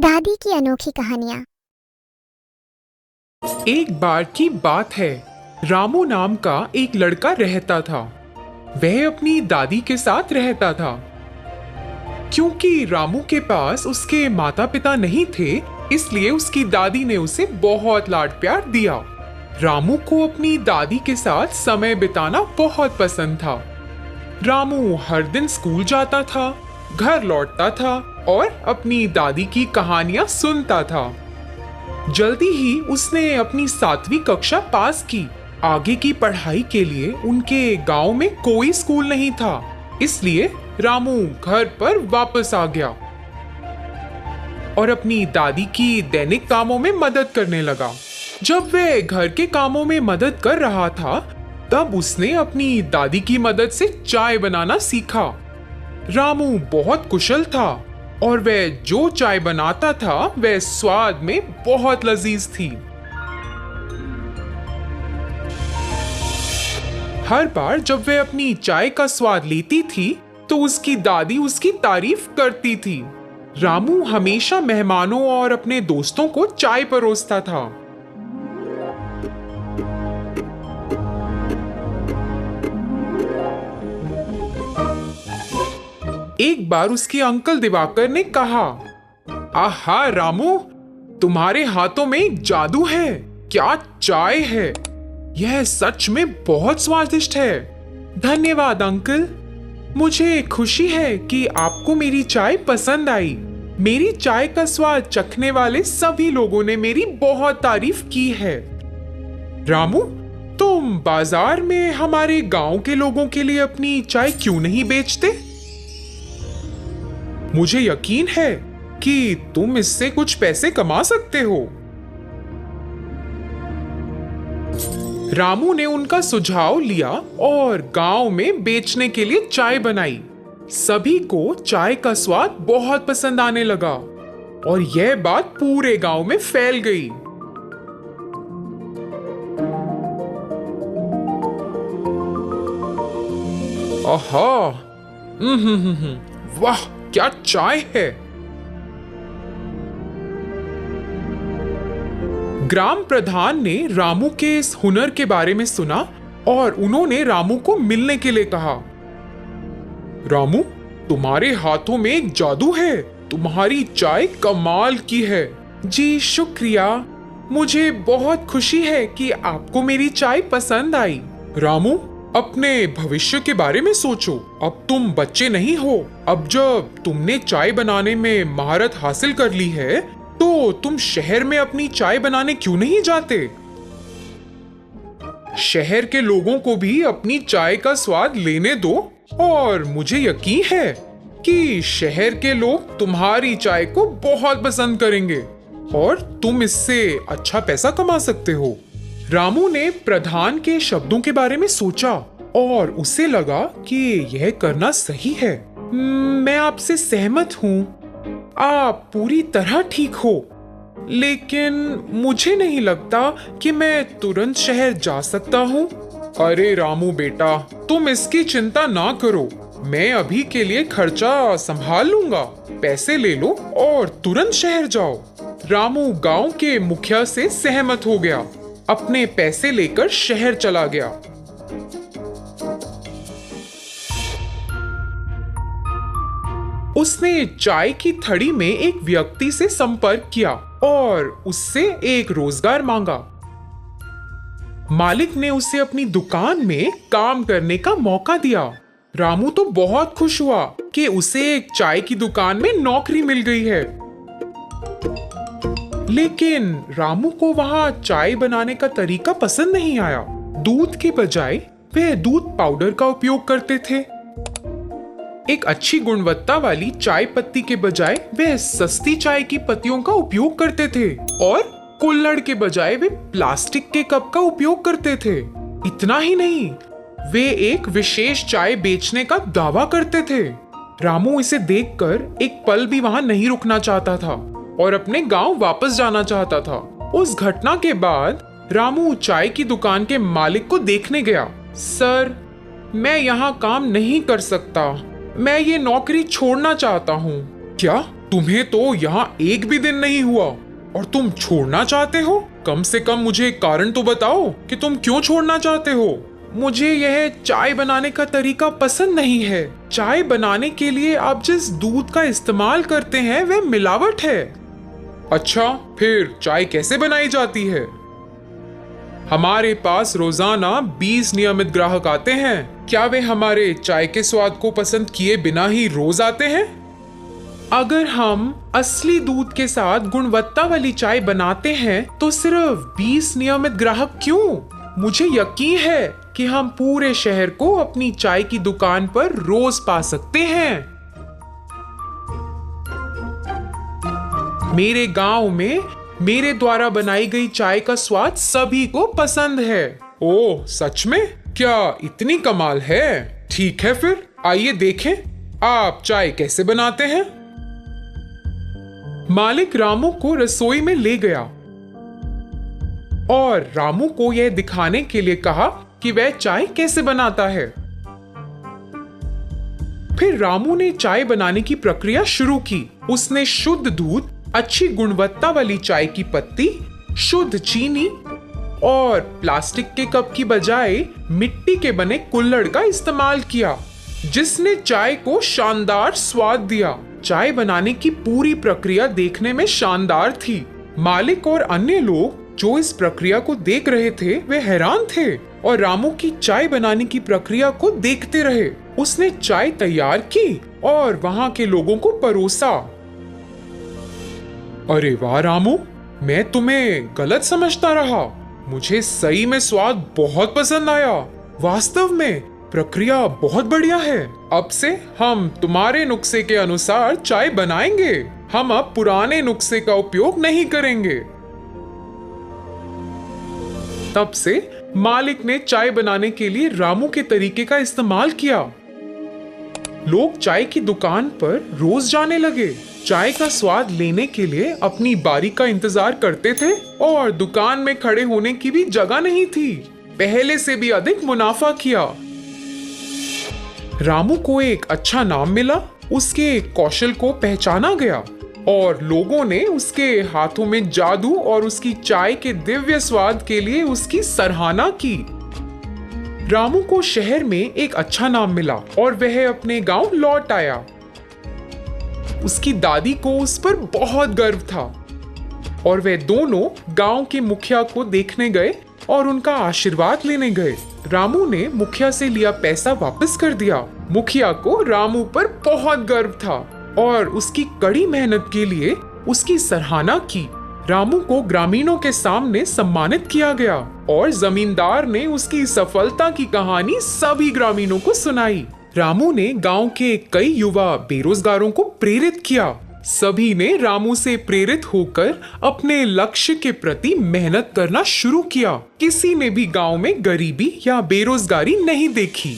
दादी की अनोखी कहानियां। एक बार की बात है, रामू नाम का एक लड़का रहता था। वह अपनी दादी के साथ रहता था। क्योंकि रामू के पास उसके माता पिता नहीं थे, इसलिए उसकी दादी ने उसे बहुत लाड प्यार दिया। रामू को अपनी दादी के साथ समय बिताना बहुत पसंद था। रामू हर दिन स्कूल जाता था, घर लौटता था और अपनी दादी की कहानियां सुनता था। जल्दी ही उसने अपनी 7वीं कक्षा पास की। आगे की पढ़ाई के लिए उनके गांव में कोई स्कूल नहीं था, इसलिए रामू घर पर वापस आ गया और अपनी दादी की दैनिक कामों में मदद करने लगा। जब वह घर के कामों में मदद कर रहा था, तब उसने अपनी दादी की मदद से चाय बनाना सीखा। रामू बहुत कुशल था और वह जो चाय बनाता था वह स्वाद में बहुत लजीज थी। हर बार जब वह अपनी चाय का स्वाद लेती थी तो उसकी दादी उसकी तारीफ करती थी। रामू हमेशा मेहमानों और अपने दोस्तों को चाय परोसता था। एक बार उसके अंकल दिवाकर ने कहा, आहा रामू, तुम्हारे हाथों में एक जादू है। क्या चाय है! यह सच में बहुत स्वादिष्ट है। धन्यवाद अंकल, मुझे खुशी है कि आपको मेरी चाय पसंद आई। मेरी चाय का स्वाद चखने वाले सभी लोगों ने मेरी बहुत तारीफ की है। रामू, तुम बाजार में हमारे गांव के लोगों के लिए अपनी चाय क्यों नहीं बेचते? मुझे यकीन है कि तुम इससे कुछ पैसे कमा सकते हो। रामू ने उनका सुझाव लिया और गांव में बेचने के लिए चाय बनाई। सभी को चाय का स्वाद बहुत पसंद आने लगा और यह बात पूरे गांव में फैल गई। आहा, वाह, क्या चाय है! ग्राम प्रधान ने रामू के इस हुनर के बारे में सुना और उन्होंने रामू को मिलने के लिए कहा। रामू, तुम्हारे हाथों में एक जादू है। तुम्हारी चाय कमाल की है। जी शुक्रिया, मुझे बहुत खुशी है कि आपको मेरी चाय पसंद आई। रामू, अपने भविष्य के बारे में सोचो। अब तुम बच्चे नहीं हो। अब जब तुमने चाय बनाने में महारत हासिल कर ली है, तो तुम शहर में अपनी चाय बनाने क्यों नहीं जाते? शहर के लोगों को भी अपनी चाय का स्वाद लेने दो और मुझे यकीन है कि शहर के लोग तुम्हारी चाय को बहुत पसंद करेंगे और तुम इससे अच्छा पैसा कमा सकते हो। रामू ने प्रधान के शब्दों के बारे में सोचा और उसे लगा कि यह करना सही है। मैं आपसे सहमत हूँ। आप पूरी तरह ठीक हो, लेकिन मुझे नहीं लगता कि मैं तुरंत शहर जा सकता हूँ। अरे रामू बेटा, तुम इसकी चिंता ना करो। मैं अभी के लिए खर्चा संभाल लूंगा। पैसे ले लो और तुरंत शहर जाओ। रामू गांव के मुखिया से सहमत हो गया। अपने पैसे लेकर शहर चला गया। उसने चाय की थड़ी में एक व्यक्ति से संपर्क किया और उससे एक रोजगार मांगा। मालिक ने उसे अपनी दुकान में काम करने का मौका दिया। रामू तो बहुत खुश हुआ कि उसे एक चाय की दुकान में नौकरी मिल गई है। लेकिन रामू को वहां चाय बनाने का तरीका पसंद नहीं आया। दूध के बजाय वे दूध पाउडर का उपयोग करते थे। एक अच्छी गुणवत्ता वाली चाय पत्ती के बजाय वे सस्ती चाय की पत्तियों का उपयोग करते थे और कुल्हड़ के बजाय वे प्लास्टिक के कप का उपयोग करते थे। इतना ही नहीं, वे एक विशेष चाय बेचने का दावा करते थे। रामू इसे देखकर एक पल भी वहां नहीं रुकना चाहता था और अपने गांव वापस जाना चाहता था। उस घटना के बाद रामू चाय की दुकान के मालिक को देखने गया। सर, मैं यहाँ काम नहीं कर सकता। मैं ये नौकरी छोड़ना चाहता हूँ। क्या तुम्हें तो यहाँ एक भी दिन नहीं हुआ और तुम छोड़ना चाहते हो? कम से कम मुझे एक कारण तो बताओ कि तुम क्यों छोड़ना चाहते हो। मुझे यह चाय बनाने का तरीका पसंद नहीं है। चाय बनाने के लिए आप जिस दूध का इस्तेमाल करते हैं वह मिलावट है। अच्छा, फिर चाय कैसे बनाई जाती है? हमारे पास रोजाना 20 नियमित ग्राहक आते हैं। क्या वे हमारे चाय के स्वाद को पसंद किए बिना ही रोज आते हैं? अगर हम असली दूध के साथ गुणवत्ता वाली चाय बनाते हैं तो सिर्फ 20 नियमित ग्राहक क्यों? मुझे यकीन है कि हम पूरे शहर को अपनी चाय की दुकान पर रोज पा सकते हैं। मेरे गांव में मेरे द्वारा बनाई गई चाय का स्वाद सभी को पसंद है। ओह, सच में? क्या इतनी कमाल है? ठीक है, फिर आइए देखें आप चाय कैसे बनाते हैं। मालिक रामू को रसोई में ले गया और रामू को यह दिखाने के लिए कहा कि वह चाय कैसे बनाता है। फिर रामू ने चाय बनाने की प्रक्रिया शुरू की। उसने शुद्ध दूध, अच्छी गुणवत्ता वाली चाय की पत्ती, शुद्ध चीनी और प्लास्टिक के कप की बजाय मिट्टी के बने कुल्हड़ का इस्तेमाल किया, जिसने चाय को शानदार स्वाद दिया। चाय बनाने की पूरी प्रक्रिया देखने में शानदार थी। मालिक और अन्य लोग जो इस प्रक्रिया को देख रहे थे वे हैरान थे और रामू की चाय बनाने की प्रक्रिया को देखते रहे। उसने चाय तैयार की और वहां के लोगों को परोसा। अरे वाह रामू, मैं तुम्हें गलत समझता रहा। मुझे सही में स्वाद बहुत पसंद आया। वास्तव में प्रक्रिया बहुत बढ़िया है। अब से हम तुम्हारे नुस्खे के अनुसार चाय बनाएंगे। हम अब पुराने नुस्खे का उपयोग नहीं करेंगे। तब से मालिक ने चाय बनाने के लिए रामू के तरीके का इस्तेमाल किया। लोग चाय की दुकान पर रोज जाने लगे। चाय का स्वाद लेने के लिए अपनी बारी का इंतजार करते थे और दुकान में खड़े होने की भी जगह नहीं थी। पहले से भी अधिक मुनाफा किया। रामू को एक अच्छा नाम मिला। उसके कौशल को पहचाना गया और लोगों ने उसके हाथों में जादू और उसकी चाय के दिव्य स्वाद के लिए उसकी सराहना की। रामू को शहर में एक अच्छा नाम मिला और वह अपने गांव लौट आया। उसकी दादी को उस पर बहुत गर्व था और वे दोनों गांव के मुखिया को देखने गए और उनका आशीर्वाद लेने गए। रामू ने मुखिया से लिया पैसा वापस कर दिया। मुखिया को रामू पर बहुत गर्व था और उसकी कड़ी मेहनत के लिए उसकी सराहना की। रामू को ग्रामीणों के सामने सम्मानित किया गया और जमींदार ने उसकी सफलता की कहानी सभी ग्रामीणों को सुनाई। रामू ने गांव के कई युवा बेरोजगारों को प्रेरित किया। सभी ने रामू से प्रेरित होकर अपने लक्ष्य के प्रति मेहनत करना शुरू किया। किसी ने भी गांव में गरीबी या बेरोजगारी नहीं देखी।